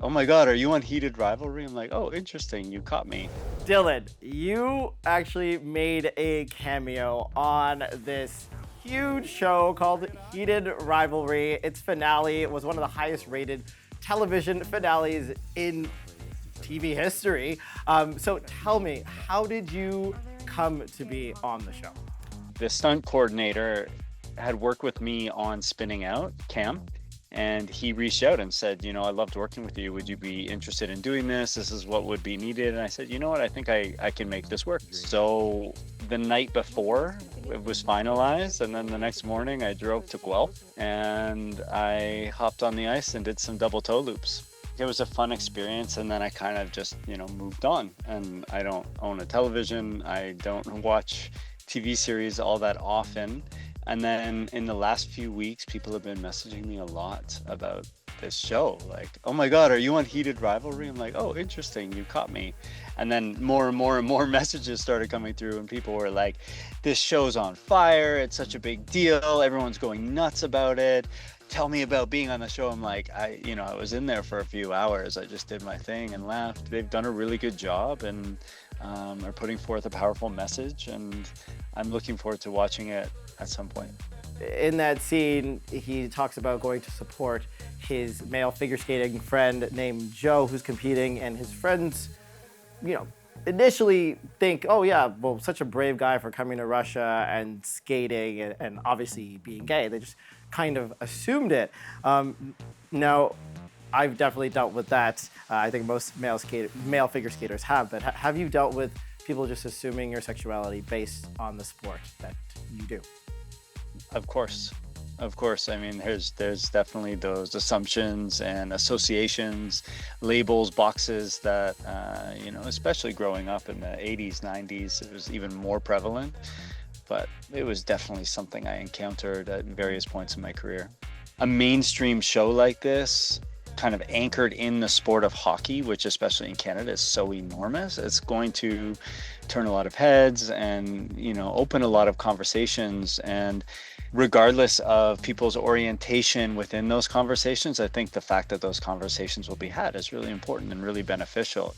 "Oh my God, are you on Heated Rivalry?" I'm like, "Oh, interesting. You caught me." Dylan, you actually made a cameo on this huge show called Heated Rivalry. Its finale was one of the highest rated television finales in TV history. So tell me, how did you come to be on the show? The stunt coordinator had worked with me on Spinning Out, Cam, and he reached out and said, "I loved working with you. Would you be interested in doing this? This is what would be needed." And I said, "You know what? I think I can make this work." So the night before it was finalized, and then the next morning I drove to Guelph and I hopped on the ice and did some double toe loops. It was a fun experience, and then I kind of just, moved on. And I don't own a television. I don't watch TV series all that often. And then in the last few weeks, people have been messaging me a lot about this show. Like, "Oh my God, are you on Heated Rivalry?" I'm like, "Oh, interesting. You caught me." And then more and more and more messages started coming through, and people were like, "This show's on fire. It's such a big deal. Everyone's going nuts about it. Tell me about being on the show." I'm like, I was in there for a few hours. I just did my thing and left. They've done a really good job and are putting forth a powerful message. And I'm looking forward to watching it at some point. In that scene, he talks about going to support his male figure skating friend named Joe, who's competing, and his friends, you know, initially think, oh yeah, well, such a brave guy for coming to Russia and skating and obviously being gay. They just kind of assumed it. Now, I've definitely dealt with that. I think most male figure skaters have, but have you dealt with people just assuming your sexuality based on the sport that you do? Of course. Of course. I mean, there's definitely those assumptions and associations, labels, boxes that, especially growing up in the 80s, 90s, it was even more prevalent. But it was definitely something I encountered at various points in my career. A mainstream show like this, kind of anchored in the sport of hockey, which especially in Canada is so enormous, it's going to turn a lot of heads and, open a lot of conversations. And regardless of people's orientation within those conversations, I think the fact that those conversations will be had is really important and really beneficial.